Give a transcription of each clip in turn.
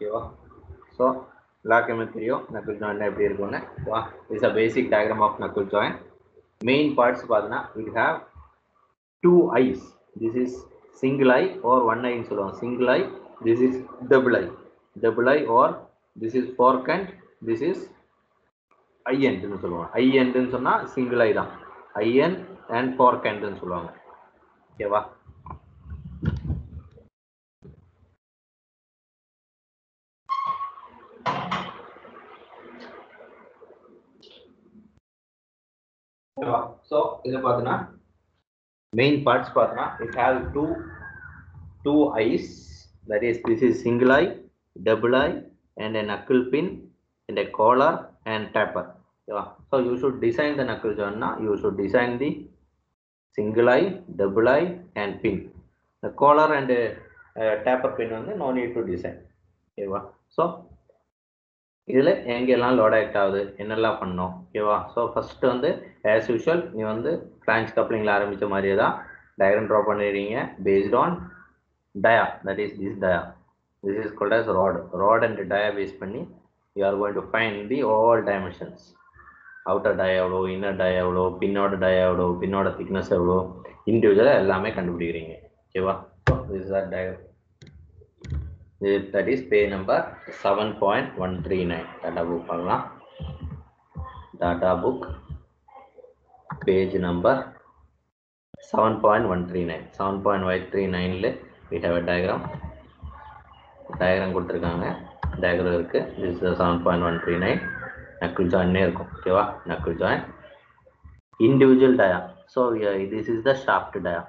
ஓகேவா? ஸோ எல்லாருக்குமே தெரியும் knuckle joint எப்படி இருக்கும்னு. Is a basic diagram of knuckle joint. Main parts பார்த்தீங்கன்னா we have two eyes. This is single eye or one eye ன்னு சொல்லுவாங்க. single eye, this is double eye or this is fork end, this is eye end ன்னு சொல்லுவாங்க. eye end ன்னு சொன்னா single eye தான். eye end and fork end ன்னு சொல்லுவாங்க. ஓகேவா? ஸோ இதை பார்த்தீங்கன்னா மெயின் பார்ட்ஸ் பார்த்தீங்கன்னா it has two eyes, that is this is single eye, double eye and a knuckle pin and a collar and taper. So you should design the knuckle joint na, you should design the single eye, double eye and pin. The collar and taper pin வந்து no need to design. ஓகேவா? So இதில் எங்கெல்லாம் load act ஆகுது, என்னெல்லாம் பண்ணோம். ஓகேவா? So first வந்து as usual நீ வந்து ஃப்ளான்ச் கப்ளிங்கில் ஆரம்பித்த மாதிரியே தான் டயக்ராம் ட்ரா பண்ணிடுறீங்க. Based on dia, that is this dia, this is called as rod and dia base பண்ணி you are going to find the all dimensions. outer dia எவ்வளோ, inner dia எவ்வளோ, பின்னோட dia எவ்வளோ, பின்னோட thickness எவ்வளோ, இண்டிவிஜுவலாக எல்லாமே கண்டுபிடிக்கிறீங்க. ஓகேவா? So this is that diagram. That is page number 7.139. data book பண்ணலாம். data book page number 7.139. 7.139ல we have a diagram கொடுத்துருக்காங்க. diagram இருக்கு. this is 7.139. knuckle joint இருக்கும். ஓகேவா? knuckle joint individual dia. so this is the shaft dia.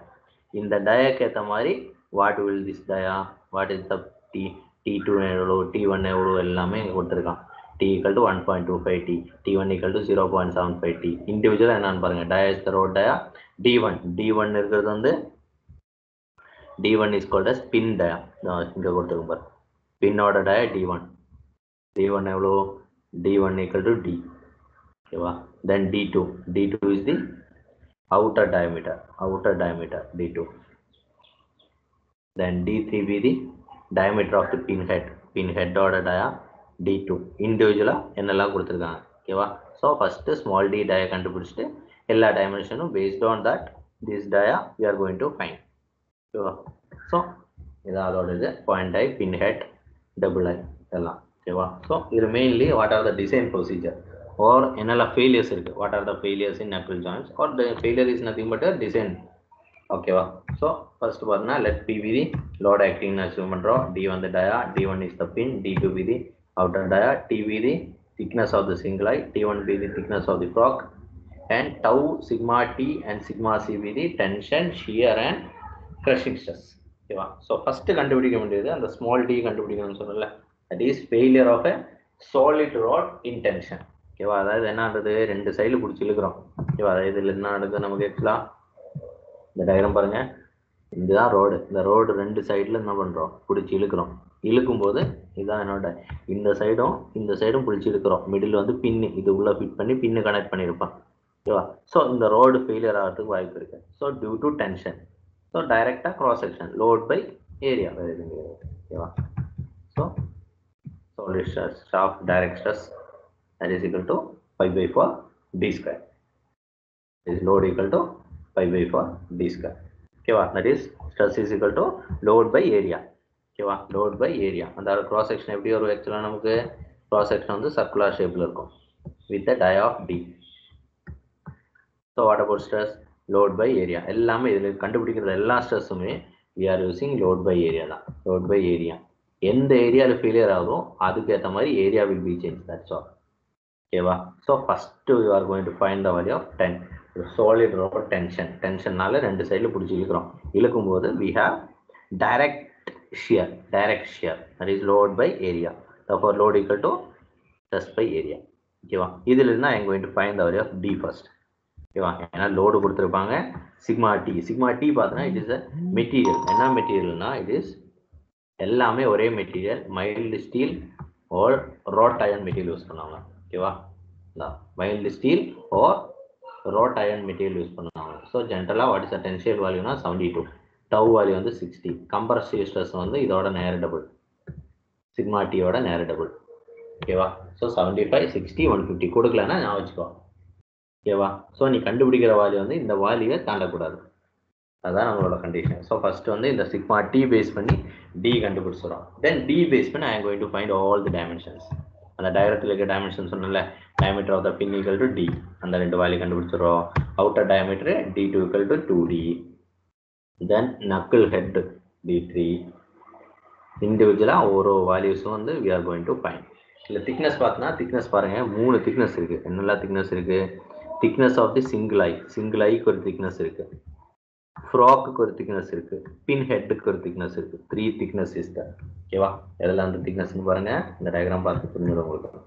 இந்த diaக்கு ஏற்ற மாதிரி what will this dia, what is the T2 எவ்வளோ, T1 எவ்வளோ எல்லாமே இங்கே கொடுத்துருக்கான். T equal to 1.25 T, T1 equal to 0.75 T. இண்டிவிஜுவலாக என்னன்னு பாருங்கள். dia is the road dia. D1 இருக்கிறது வந்து D1 is called as pin dia. இங்கே கொடுத்துருக்கோம் பாரு, பின்னோட dia D1 எவ்வளோ, D1 equal to D. ஓகேவா? then D2 is the outer diameter D2. then D3 be the diameter of the pin head order dia D2. இண்டிவிஜுவலாக என்னெல்லாம் கொடுத்துருக்காங்க. ஓகேவா? So first small D dia கண்டுபிடிச்சிட்டு எல்லா டைமென்ஷனும் based on that this dia we are going to find. ஓகேவா? So இதான் அதோட இது point I, pin head, double I எல்லாம். ஓகேவா? ஸோ இது mainly what are the design procedure are என்னெல்லாம் ஃபெயிலியர்ஸ் இருக்குது, what are the failures in knuckle joints or the failure is nothing but a design. ஓகேவா? So first பார்த்தீங்கன்னா let P V தி load acting assume பண்ணுறோம். D வந்து dia, D1 is the pin, D2 be the outer dia, T be the thickness of the single eye, T1 be the thickness of the fork, and tau, sigma T and sigma C be the tension, shear and crushing stress. ஓகேவா? So first கண்டுபிடிக்க வேண்டியது அந்த small d கண்டுபிடிக்கணும்னு சொன்னல, that is failure of a solid rod in tension. ஓகேவா? அதாவது என்னன்றது, ரெண்டு சைடில் பிடிச்சி இழுக்கிறோம். ஓகேவா? அதாவது இதில் என்ன நடக்குது நமக்கு ஆக்சுவலாக இந்த டயக்ராம் பாருங்க. இதுதான் ரோடு. இந்த ரோடு ரெண்டு சைடில் என்ன பண்ணுறோம், பிடிச்சி இழுக்கிறோம். இழுக்கும்போது இதுதான் என்னோட இந்த சைடும் பிடிச்சி இழுக்கிறோம். மிடில் வந்து பின்னு இது உள்ளே ஃபிட் பண்ணி பின்னு கனெக்ட் பண்ணியிருப்பான். ஓகேவா? ஸோ இந்த ரோடு ஃபெயிலியர் ஆகிறதுக்கு வாய்ப்பு இருக்குது. So due to tension. So டைரெக்டாக cross section load by area வேறு எதுவும் கிடையாது. ஓகேவா? So solid stress, shaft direct stress, that is equal to pi by 4 d square. Is load equal to pi by 4 d square. Okay, that is stress is equal to load by area. Okay, load by area. And our cross section எப்படி வரும், actually நமக்கு cross section வந்து circular shape ல இருக்கும் with the dia of d. So what about stress? Load by area. எல்லாமே இதில் கண்டுபிடிக்கிற எல்லா ஸ்ட்ரெஸ்ஸுமே we are using load by area தான். load by area. எந்த ஏரியாவில் ஃபெயிலியர் ஆகுதோ அதுக்கு ஏற்ற மாதிரி area will be changed. That's all. ஓகேவா? So first you are going to find the value of 10. solid rod tension. டென்ஷன்னால ரெண்டு சைடில் பிடிச்சி இழுக்கிறோம். இழுக்கும்போது we have direct shear. that is load by area. therefore load equal to stress by area. ஓகேவா? இதில் இருந்தால் I am going to find the value of D first. ஓகேவா? ஏன்னா load கொடுத்துருப்பாங்க. சிக்மா டி பார்த்தோன்னா இட் இஸ் அ மெட்டீரியல். என்ன மெட்டீரியல்னா it is எல்லாமே ஒரே material, mild steel or rod iron material use பண்ணுவாங்க. ஓகேவா? Mild steel or rod iron material use பண்ணுவாங்க. ஸோ ஜென்ரலாக வாட் இஸ் டென்ஷியல் வேல்யூனா 72, டவ் வேல்யூ வந்து 60, கம்ப்ரசிவ் ஸ்ட்ரெஸ் வந்து இதோட நேர டபுள். சிக்மா டியோட நேர டபுள். ஓகேவா? ஸோ 75 60 150 கொடுக்கலன்னா நான் வச்சுக்கோ. ஓகேவா? ஸோ நீ கண்டுபிடிக்கிற வால்யூ வந்து இந்த வால்யூவை தாண்டக்கூடாது. அதுதான் நம்மளோட கண்டிஷன். ஸோ ஃபர்ஸ்ட் வந்து இந்த சிக்மா டி பேஸ் பண்ணி டி கண்டுபிடிச்சிடும். தென் டி பேஸ் பண்ணி I am going to find all the dimensions. அந்த டயக்ராத்தில் இருக்க டைமென்ஷன் சொன்னல, diameter of the pin equal to D, அந்த ரெண்டு வேல்யூ கண்டுபிடிச்சிடும். Outer diameter D2 equal to 2D. Then knuckle head D3. இண்டிவிஜுவலாக ஒரு வேல்யூஸும் வந்து we are going to find. இல்லை திக்னஸ் பார்த்தனா, திக்னஸ் பாருங்கள், 3 திக்னஸ் இருக்குது. என்னெல்லாம் திக்னஸ் இருக்குது? திக்னஸ் ஆஃப் தி சிங்கிள் ஐக்கு ஒரு திக்னஸ் இருக்குது, ஃப்ராக்கு ஒரு திக்னஸ் இருக்கு, பின் ஹெட்டுக்கு ஒரு திக்னஸ் இருக்கு. 3 திக்னஸ் இஸ் தட். ஓகேவா? எதெல்லாம் அந்த திக்னஸ்னு பாருங்க, இந்த டயக்ராம் பார்த்து புரிஞ்சிடும் உங்களுக்கு.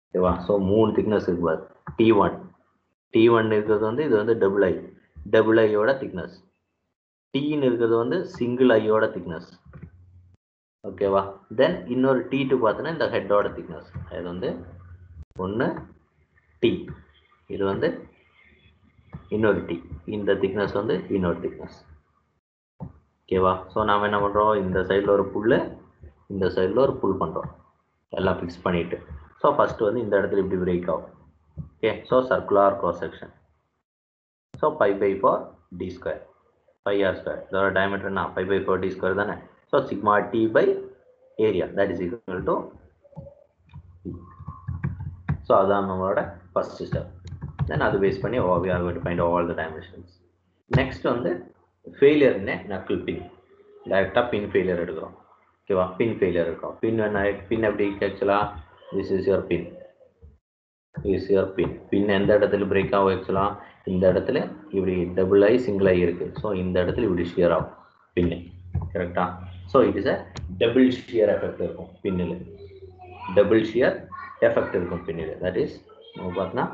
ஓகேவா? ஸோ 3 திக்னஸ் இருக்கு பாரு. T1 இருக்கிறது வந்து இது வந்து டபுள் ஐயோட திக்னஸ். Tன்னு இருக்கிறது வந்து சிங்கிள் ஐயோட திக்னஸ். ஓகேவா? தென் இன்னொரு T2 பார்த்தோன்னா இந்த ஹெட்டோட திக்னஸ். இது வந்து ஒன்று T, இது வந்து இன்னொரு T, இந்த திக்னஸ் வந்து இன்னொரு திக்னஸ். ஓகேவா? ஸோ நாம் என்ன பண்ணுறோம், இந்த சைடில் ஒரு புல்லு, இந்த சைடில் ஒரு புல் பண்ணுறோம், எல்லாம் ஃபிக்ஸ் பண்ணிவிட்டு. ஸோ ஃபஸ்ட்டு வந்து இந்த இடத்துல இப்படி பிரேக் ஆகும். Okay, so circular cross section. So 5/4 D², 5R². இதோட டயமீட்டர் என்ன? 5/4 D² தானே. So sigma t by area that is equal to. So அதுதான் நம்மளோட ஃபர்ஸ்ட் ஸ்டெப். தென் அது பேஸ் பண்ணி we are going to find all the dimensions. Next வந்து failure இன் knuckle பின். டைரெக்டாக பின் failure எடுக்கிறோம். ஓகேவா? பின் ஃபெயிலியர் இருக்கும். பின் எப்படி ஆக்சுவலாக திஸ் இஸ் யுவர் பின். பின் எந்த இடத்துல பிரேக் ஆகும்? ஆக்சுவலாக இந்த இடத்துல இப்படி டபுள் ஐ சிங்கிள் ஐ இருக்குது. ஸோ இந்த இடத்துல இப்படி ஷியர் ஆகும் பின்னு. கரெக்டாக? So it is a double shear effect இருக்கும் பின்னில். டபுள் ஷியர் எஃபெக்ட் இருக்கும் பின்னில். தட் இஸ் நம்ம பார்த்தோன்னா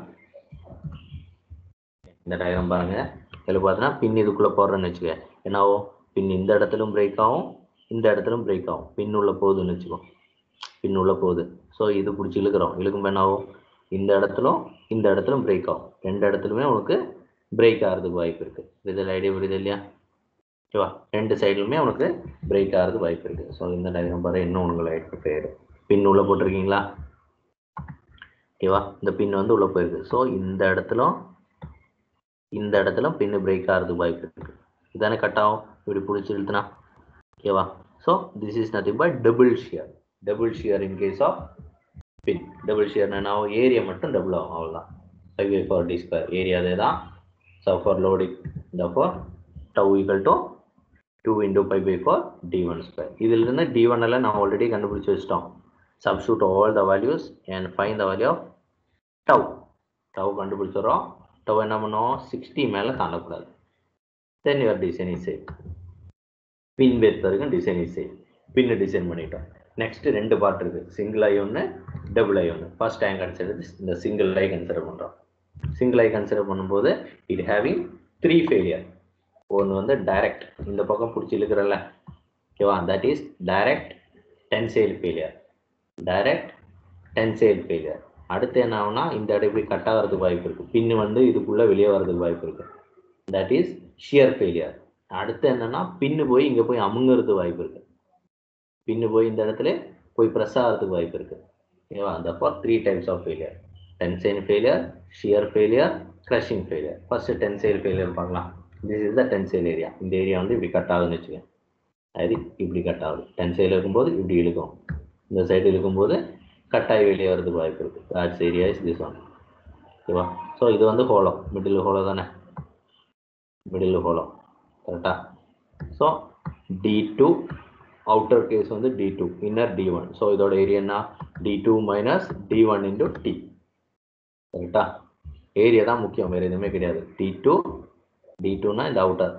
இந்த டயக்ராம் பாருங்கள். இதில் பார்த்தோன்னா பின் இதுக்குள்ளே போடுறேன்னு வச்சுக்க, என்ன ஆகும்? பின் இந்த இடத்துலும் பிரேக் ஆகும், இந்த இடத்துலும் பிரேக் ஆகும். பின் உள்ள போகுதுன்னு வச்சுக்கோ, பின் உள்ள போகுது. ஸோ இது பிடிச்சி இழுக்கும்போது என்ன ஆகும்? இந்த இடத்துலும் பிரேக் ஆகும். ரெண்டு இடத்துலுமே உனக்கு பிரேக் ஆகிறதுக்கு வாய்ப்பு இருக்குது. இதில் ஐடியா புரியுது இல்லையா? ஓகேவா? ரெண்டு சைட்லுமே உனக்கு பிரேக் ஆகிறதுக்கு வாய்ப்பு இருக்குது. ஸோ இந்த டயக்ராம் பாரு, இன்னும் உங்களுக்கு லைட் போயிடும். பின் உள்ளே போட்டிருக்கீங்களா? ஓகேவா? இந்த பின் வந்து உள்ளே போயிருக்கு. ஸோ இந்த இடத்துல பின்னு பிரேக் ஆகிறதுக்கு வாய்ப்பு இருக்குது. இதானே கட் ஆகும் இப்படி பிடிச்சி இழுத்துனா. ஓகேவா? So this is nothing but double shear in case of pin. Double ஷியர்னா என்ன ஆகும்? ஏரியா மட்டும் டபுள் ஆகும், அவ்வளோதான். 5/4 D². ஏரியா அதே தான். So for loading therefore tau equal to 2 into 5/4 D1². இதிலிருந்து D1 எல்லாம் நான் ஆல்ரெடி கண்டுபிடிச்சி வச்சிட்டோம். substitute all the values and find the value of tau கண்டுபிடிச்சிடறோம். tau என்ன பண்ணும்? 60 மேலே தாண்டக்கூடாது. then your design is safe. பின் பேத் வரைக்கும் design is safe. Pin design பண்ணிட்டோம். நெக்ஸ்ட் ரெண்டு பார்ட் இருக்குது, சிங்கிள் ஐ ஒன்று, டபுள் ஐ ஒன்று. ஃபர்ஸ்ட் டைம் கன்சிடர் இந்த சிங்கிள் ஐ கன்சிடர் பண்ணுறோம். சிங்கிள் ஐ கன்சிடர் பண்ணும்போது இட் ஹேவிங் 3 ஃபெயிலியர். ஒன்று வந்து டைரக்ட், இந்த பக்கம் பிடிச்சி இழுக்கிறல்ல, ஓகேவா? That is direct tensile failure. அடுத்து என்ன ஆகுனா, இந்த இடம் இப்படி கட் ஆகிறதுக்கு வாய்ப்பு இருக்குது. பின்னு வந்து இதுக்குள்ளே வெளியே வர்றதுக்கு வாய்ப்பு இருக்குது. That is shear failure. அடுத்து என்னன்னா, பின்னு போய் இங்கே போய் அமுங்கிறதுக்கு வாய்ப்பு இருக்குது. பின்னு போய் இந்த இடத்துல போய் ப்ரெஸ் ஆகிறதுக்கு வாய்ப்பு இருக்குது. ஓகேவா? therefore 3 types of failure: tensile failure, shear failure, crushing failure. First tensile failure பார்க்கலாம். This is the tensile area. இந்த ஏரியா வந்து இப்படி கட் ஆகுதுன்னு வச்சுக்கோங்க. அது இப்படி கட் ஆகுது. டென்சைல் இருக்கும்போது இப்படி இழுக்கும், இந்த சைடு இழுக்கும்போது கட்டாகி வெளியே வரதுக்கு வாய்ப்பு இருக்குது. That's area is this one. ஓகேவா? ஸோ இது வந்து ஹோலம், மிடில் ஹோலோ தானே, மிடில் ஹோலோ. கரெக்டா? ஸோ D2 அவுட்டர் கேஸ் வந்து D2, இன்னர் D1. ஸோ இதோட ஏரியா என்ன? D2 minus D1 into T. கரெக்டா? ஏரியா தான் முக்கியம், வேறு எதுவுமே கிடையாது. D2னா இந்த அவுட்டர்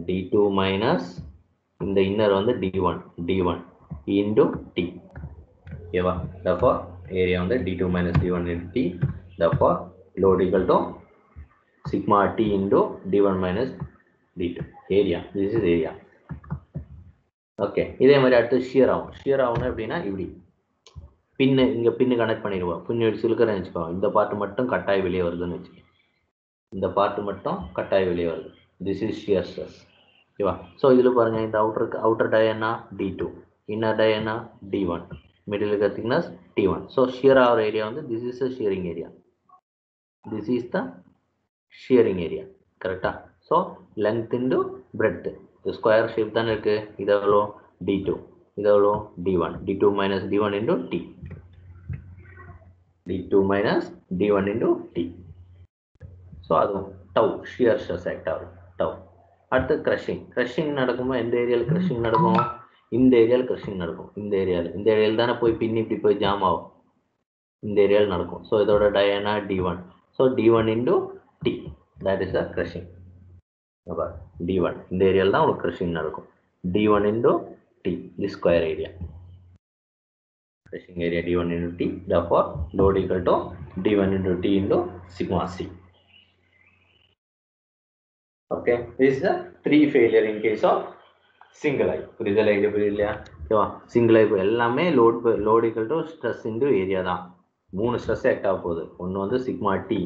D2 மைனஸ் இந்த இன்னர் வந்து D1 இன்டூ T. ஓகேவா? therefore ஏரியா வந்து D2 minus D1 into T. therefore load equal to sigma T into D1 minus D2. Area, this is area. Okay, இதே மாதிரி அடுத்து ஷியர் ஆகும் எப்படின்னா இப்படி பின்னு, இங்கே பின்னு கனெக்ட் பண்ணிடுவோம். பின்னு அடிச்சு இழுக்கிறேன்னு வச்சுக்கோ, இந்த பார்ட் மட்டும் கட்டாய் வெளியே வருதுன்னு வச்சுக்கோ, இந்த பார்ட் மட்டும் கட்டாய் வெளியே வருது. This is shear stress. ஓகேவா? ஸோ இதில் பாருங்கள், இந்த அவுட்டர் டை என்ன? D2. inner dia d1, middle thickness t1. So shear our area வந்து this is a shearing area, this is the shearing area, correct? So length into breadth, the square shape தான இருக்கு. இது எவ்வளோ d2, இது எவ்வளோ d1, d2 minus d1 into t, d2 minus d1 into t. So அதுவும் tau shear stress act ஆகும் tau. அடுத்து crushing நடக்கும்போது எந்த ஏரியாவில் crushing நடக்கும்? இந்த ஏரியாவில் crushing நடக்கும். இந்த ஏரியாவில் தானே போய் பின்னி இப்படி போய் ஜாம் ஆகும், இந்த ஏரியாவில் நடக்கும். ஸோ இதோட Diana d1, so d1 into t, that is the crushing. d1 இந்த ஏரியாவில் தான் உங்களுக்கு crushing நடக்கும். d1 into t, this square area, crushing area d1 into t, therefore load equal to d1 into t into sigma c. Okay, this is the 3 failure in case of single eye. புரிதல இது புரியலையா? ஓகேவா? Single eye எல்லாமே load equal to stress into area தான். 3 stress act ஆக போகுது. ஒன்று வந்து sigma t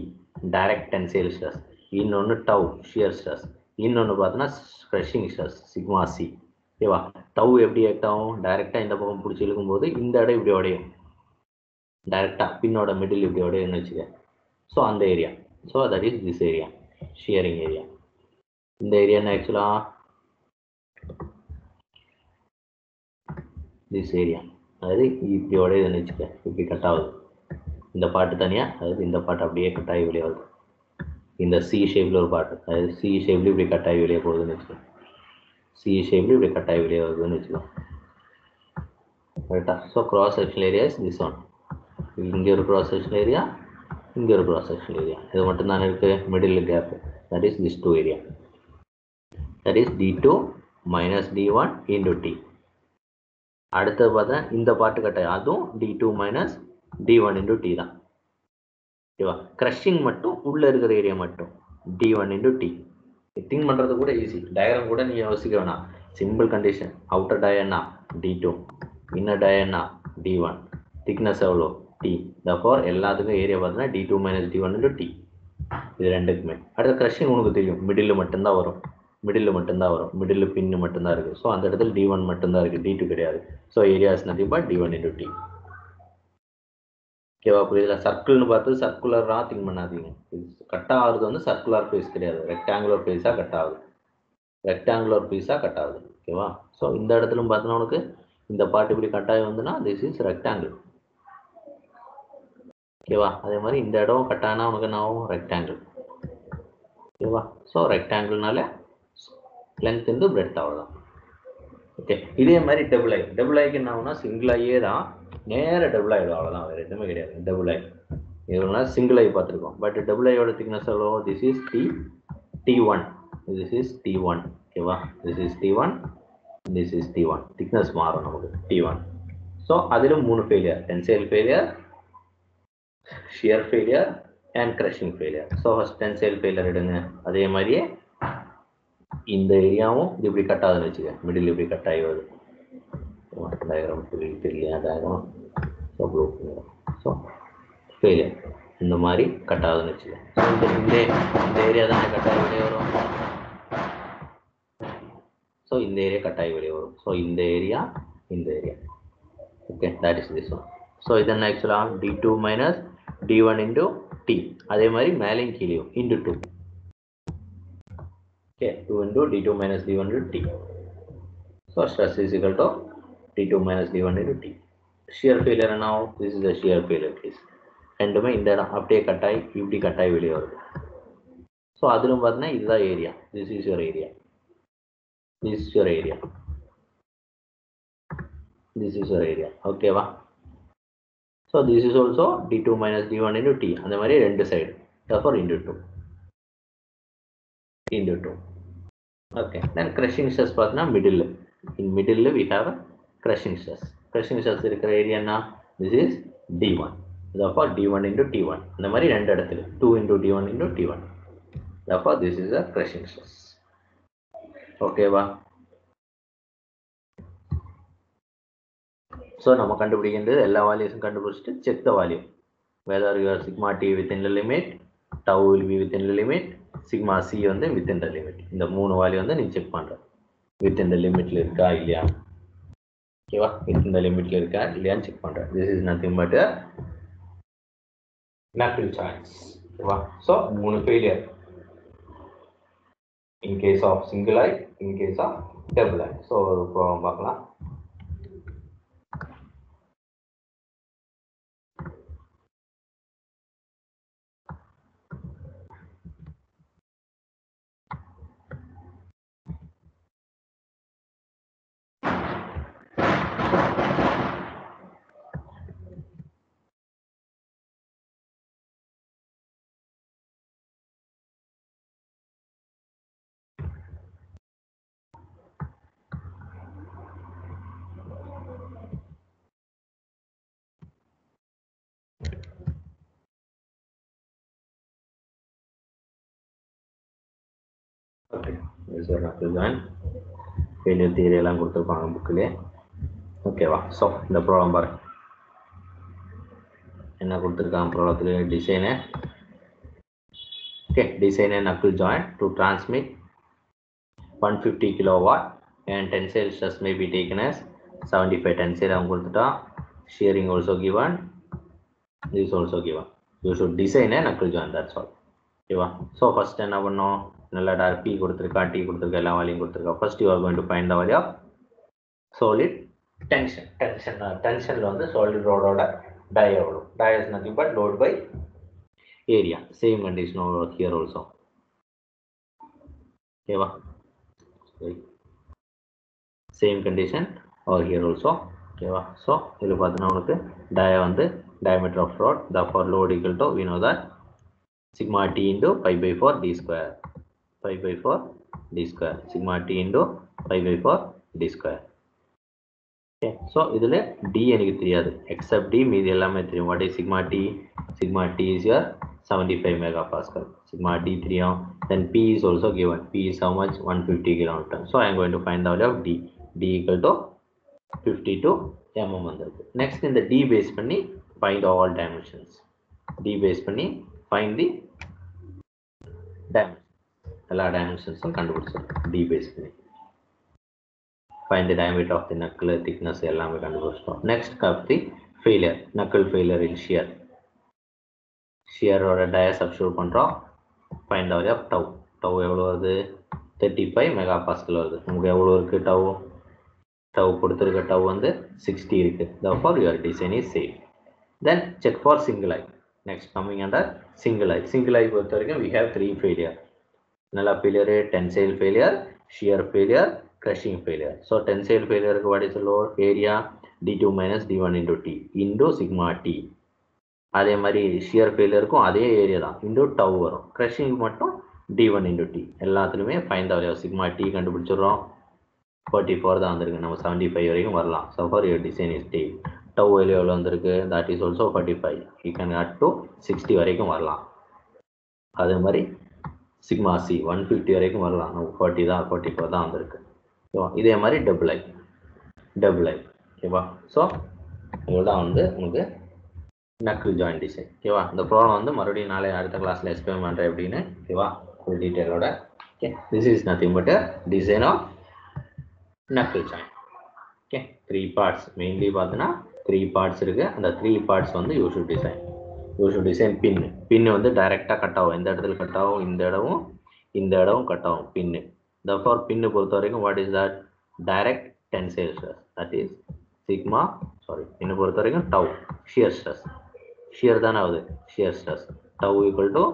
direct tensile stress, இன்னொன்று டவு ஷியர் ஸ்ட்ரெஸ், இன்னொன்று பார்த்தோன்னா க்ரஷிங் ஸ்ட்ரெஸ் சிக்மா சி. ஓகேவா? டவு எப்படி ஆக்ட் ஆகும்? டைரெக்டாக இந்த பக்கம் பிடிச்சி இழுக்கும்போது இந்த இடம் இப்படி உடையும், டைரெக்டாக பின்னோட மிடில் இப்படி உடையும்னு வச்சுக்க. ஸோ அந்த area, so that is this area shearing area. இந்த ஏரியா ஆக்சுவலா திஸ் ஏரியா, அதாவது இப்படி உடையுதுன்னு வச்சுக்க, இப்படி கட் ஆகுது. இந்த பாட்டு தனியாக, அதாவது இந்த பாட்டு அப்படியே கட் ஆகி வெளியே வருது. இந்த சி ஷேப்பில் ஒரு பாட்டு, அதாவது சி ஷேப்லேயும் இப்படி கட் ஆகி வெளியே போகுதுன்னு வச்சுக்கோ, சி ஷேப்லேயும் இப்படி கட் ஆகி வெளியே வருதுன்னு வச்சுக்கோ, கரெக்டாக? So cross section area is this one. இங்கே ஒரு கிராஸ் செக்ஷன் ஏரியா, இங்கே ஒரு கிராஸ் செக்ஷன் ஏரியா, இது மட்டும் தானே இருக்குது middle gap. That is this two area, that is d2 minus d1 into t. அடுத்தது பார்த்தா இந்த பாட்டு கட்டாய், அதுவும் d2 minus d1 into t தான். ஓகேவா? கிரஷிங் மட்டும் உள்ள இருக்கிற ஏரியா மட்டும் d1 into t. திங்க் பண்ணுறது கூட ஈஸி, டயக்ராம் கூட நீங்கள் யோசிக்க வேணாம். சிம்பிள் கண்டிஷன், அவுட்டர் டயர்னா d2, இன்னர் டயர்னா d1, திக்னஸ் எவ்வளோ t. தஃபோர் எல்லாத்துக்கும் ஏரியா பார்த்தீங்கன்னா d2 minus d1 into t. இது ரெண்டுக்குமே. அடுத்த கிரஷிங் உனக்கு தெரியும், மிடில் மட்டும்தான் வரும், மிடில் பின்னு மட்டும்தான் இருக்குது. ஸோ அந்த இடத்துல d1 மட்டும்தான் இருக்குது, d2 கிடையாது. So area is nothing but d1 into t. ஓகேவா? புரியுதுல? சர்க்கிள்னு பார்த்து சர்க்குலராக திங்க் பண்ணாதீங்க. இது கட் ஆகுறது வந்து சர்க்குலர் ஃபேஸ் கிடையாது, ரெக்டாங்குலர் ஃபேஸாக கட் ஆகுது, ஓகேவா? ஸோ இந்த இடத்துல பார்த்தோன்னா உனக்கு இந்த பாட்டு இப்படி கட்டாயம் வந்துன்னா திஸ் இஸ் ரெக்டாங்கிள். ஓகேவா? அதே மாதிரி இந்த இடம் கட்டானா உனக்கு என்ன ஆகும்? ரெக்டாங்கிள். ஓகேவா? ஸோ ரெக்டாங்கிள்னால லென்த் இன்டு பிரெட் அவ்வளோதான். ஓகே, இதே மாதிரி டபுள் ஐக்கு என்ன ஆகுனா சிங்கிள் ஐயே தான், நேர டபுள் ஆகிடும், அவ்வளோதான், வேறு எதுவுமே கிடையாது. டபுள் ஐ இதுனா சிங்கிள் ஐ பார்த்துருக்கோம், பட் டபுள் ஐயோட திக்னஸ் எவ்வளோ? This is t1, this is t1. ஓகேவா? This is t1, this is t1. Thickness மாறும் நமக்கு t1. ஸோ அதிலும் 3 failure: tensile failure, shear failure and crushing failure. So first tensile failure எடுங்க. அதே மாதிரியே இந்த ஏரியாவும் இது இப்படி கட் ஆகுதுன்னு வச்சுக்க, மிடில் இப்படி கட் ஆகி வருது. டயக்ராம் தெரியலையா? டயக்ராம் ஸோ ஃபெயிலியர் இந்த மாதிரி கட் ஆகுதுன்னு வச்சுக்க. ஸோ இந்த ஏரியா தானே கட் ஆகி வெளியே வரும். ஸோ இந்த ஏரியா கட் ஆகி வெளியே வரும். ஸோ இந்த area okay, that is this one. So இதென்ன ஆக்சுவலாக d2 minus d1 into t. அதே மாதிரி மேலேயும் கீழேயும் into 2. Okay, 2 into d2 minus d1 into t. So stress is equal to d2 minus d1 into t. Shear failure now, this is the shear failure case. ரெண்டுமே இந்த இடம் அப்படியே கட்டாய் இப்படி கட்டாய் வெளியே வருது. ஸோ அதிலும் பார்த்தீங்கன்னா இதுதான் area, this is your area, this is your area, this is your area. ஓகேவா? So this is also d2 minus d1 into t. அந்த மாதிரி ரெண்டு side, therefore into 2. Okay, then crushing stress பார்த்தீங்கன்னா middle we have a crushing stress. Crushing stress இருக்கிற ஏரியானா this is d1, therefore d1 into t1. அந்த மாதிரி ரெண்டு இடத்துல 2 into d1 into t1, therefore this is a crushing stress. ஓகேவா? So நம்ம கண்டுபிடிக்கின்றது எல்லா வால்யூஸும் கண்டுபிடிச்சிட்டு check the volume, whether your sigma t within the limit, tau will be within the limit, sigma c வந்து within the limit. இந்த 3 value வந்து நீ check பண்ற within the limitல இருக்கா இல்லையா. ஓகேவா, இந்த லிமிட்ல இருக்கா இல்லையான்னு செக் பண்றேன். This is nothing but knuckle joints. ஓகேவா, so 3 failure in case of single eye, in case of double eye. So ஒரு ப்ராப்ளம் பார்க்கலாம். Okay, sir knuckle joint failure theory எல்லாம் கொடுத்துருப்பாங்க புக்கிலே. ஓகேவா, ஸோ இந்த ப்ராப்ளம் பாருங்க, என்ன கொடுத்துருக்காங்க ப்ராப்ளத்துல design. Okay, design a knuckle joint to transmit 150 kilowatt and tensile stress may be taken as 75 tensile. அவங்க கொடுத்துட்டா shearing also given, this also given. You should design a knuckle joint, that's all. ஓகேவா, so first என்ன பண்ணோம், நல்லா dark B கொடுத்துருக்கா, D கொடுத்துருக்கா, எல்லா வேலையும் கொடுத்துருக்கா. First you are going to find the value of solid tension. டென்ஷன்ல வந்து solid ரோடோட டை எவ்வளோ. டை is nothing but load by area. Same condition over here also. ஓகேவா, same condition over here also. ஓகேவா, ஸோ இதில் பார்த்தீங்கன்னா உனக்கு டய வந்து diameter of rod, therefore load equal to, we know that sigma t into pi by 4 d square, pi by 4 d square, sigma t into pi by 4 d square. Okay, so இதில் d எனக்கு தெரியாது, except d மீதி எல்லாமே தெரியும். What is sigma t? Sigma t is your 75 megapascal. Sigma d தெரியும். Then p is also given. P is how much? 150 kilonewton. So I am going to find the value of d. D equal to 52 mm வந்திருக்கு. Next இந்த d base பண்ணி find all dimensions. D base பண்ணி find the dimensions. எல்லா dimensionsம் கண்டுபிடிச்சிருக்கோம் d base பண்ணி. Find the diameter of the knuckle, thickness எல்லாமே கண்டுபிடிச்சிட்டோம். Next comes the failure, knuckle failure in shear. Shear ஓட டய சப்ஸ்டிட்யூட் பண்றோம். Find the value of tau. Tau எவ்வளவு வருது? 35 megapascal வருது. உங்களுக்கு எவ்வளவு இருக்கு tau? Tau கொடுத்திருக்க tau வந்து 60 இருக்கு. Therefore your design is safe. Then check for single eye. Next coming under single eye. Single eye பொறுத்த வரைக்கும் we have 3 failure. என்னெல்லாம் failure? Tensile failure, shear failure, crushing failure. So tensile failure what is the load? Area d2 minus d1 into t into sigma t. அதே மாதிரி shear failureக்கும் அதே area தான், into tau வரும். crushing மட்டும் d1 into t. எல்லாத்துலயுமே find the value of sigma t கண்டுபிடிச்சிடுறோம். 44 தான் வந்திருக்கு, நம்ம 75 வரைக்கும் வரலாம். So for your design is safe. tau value எவ்வளவு வந்திருக்கு? That is also 45. You can add to 60 வரைக்கும் வரலாம். அதே மாதிரி சிக்மா சி 150 வரைக்கும் வரலாம். 40 தான், 44 தான் வந்திருக்கு. ஸோ இதே மாதிரி டபுள் ஐ. ஓகேவா, ஸோ இவ்வளோதான் வந்து உங்களுக்கு நக்கிள் ஜாயிண்ட் டிசைன். ஓகேவா, இந்த ப்ராப்ளம் வந்து மறுபடியும் நாளை அடுத்த கிளாஸில் எக்ஸ்பிளைன் பண்ணுறேன் எப்படின்னு. ஓகேவா, ஒரு டீட்டெயிலோட. Okay, this is nothing but design of knuckle joint. Okay, 3 parts mainly பார்த்தீங்கன்னா 3 பார்ட்ஸ் இருக்குது. அந்த 3 பார்ட்ஸ் வந்து யூ ஷுட் டிசைன் பின்னு வந்து டைரெக்டாக கட் ஆகும். இந்த இடத்துல கட் ஆகும், இந்த இடமும் கட் ஆகும் பின்னு. therefore பின்னு பொறுத்த வரைக்கும் what is that? Direct tensile stress, that is sigma. பின்னு பொறுத்த வரைக்கும் டவு. ஷியர் ஸ்ட்ரெஸ், ஷியர் தானே ஆகுது, shear stress tau equal to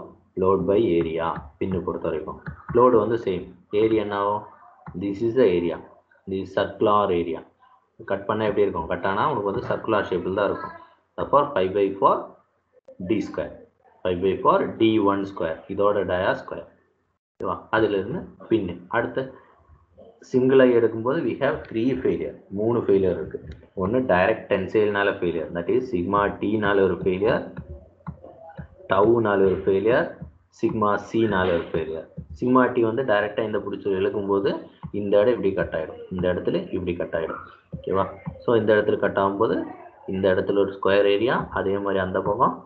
load by area. பின்னு பொறுத்த வரைக்கும் லோடு வந்து சேம். ஏரியா என்ன ஆகும்? This is the area, this circular area. Cut பண்ணால் எப்படி இருக்கும்? கட் ஆனால் உங்களுக்கு வந்து சர்க்குலர் ஷேப்பில் தான் இருக்கும். therefore pi by 4 d square, pi by 4 d1 square, இதோட டயா ஸ்கொயர். ஓகேவா, அதிலிருந்து பின்னு. அடுத்து சிங்கிள் ஐ எடுக்கும்போது we have 3 ஃபெயிலியர், 3 ஃபெயிலியர் இருக்கு. ஒன்று டைரக்ட் டென்சைல்னால ஃபெயிலியர், தட் இஸ் சிக்மா டீனால ஒரு ஃபெயிலியர், டவுனால ஒரு ஃபெயிலியர், சிக்மா சினால ஒரு ஃபெயிலியர். சிக்மா டி வந்து டைரெக்டாக இந்த பிடிச்சி இழுக்கும்போது இந்த இடம் இப்படி கட் ஆகிடும், இந்த இடத்துல இப்படி கட் ஆகிடும். ஓகேவா, ஸோ இந்த இடத்துல கட் ஆகும்போது இந்த இடத்துல ஒரு ஸ்கொயர் ஏரியா, அதே மாதிரி அந்த பக்கம்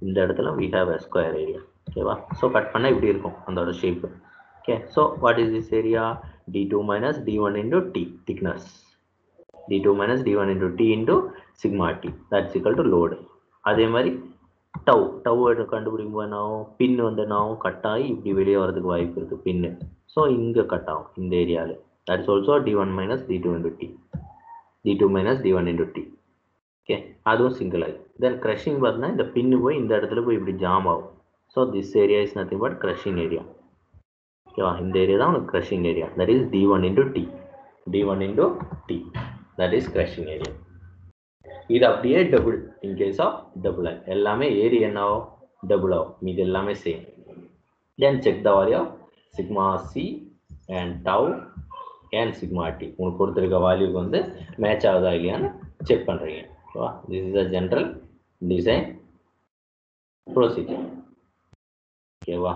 இந்த இடத்துல we have a square area. ஓகேவா, ஸோ கட் பண்ணால் இப்படி இருக்கும் அதோட shape. Okay, so what is this area? d2 minus d1 into t, thickness. d2 minus d1 into t into sigma t, that's equal to load. அதே மாதிரி tau கண்டுபிடிக்கும் போது என்ன ஆகும், பின் வந்து என்ன ஆகும், கட் ஆகி இப்படி வெளியே வரதுக்கு வாய்ப்பு இருக்குது பின்னு. ஸோ இங்கே கட் ஆகும் இந்த ஏரியாவில். That's also d1 minus d2 into t, d2 minus d1 into t. Okay, அதுவும் சிங்கிள் ஆகி. தென் க்ரஷிங் பார்த்தீங்கன்னா இந்த பின்னு போய் இந்த இடத்துல போய் இப்படி ஜாம் ஆகும். So this area is nothing but crushing area. ஓகேவா, இந்த ஏரியா தான் உனக்கு crushing area. That is d1 into t, d1 into t, that is crushing area. இது அப்படியே double, in case of double line எல்லாமே ஏரியா என்ன ஆகும், டபுள் ஆகும், இது எல்லாமே same. Then check the value of sigma c and tau and sigma t. உங்களுக்கு கொடுத்துருக்க வேல்யூக்கு வந்து மேட்ச் ஆகுதா இல்லையான்னு செக் பண்ணுறீங்க. ஓகேவா, this is a general design procedure. ஓகேவா.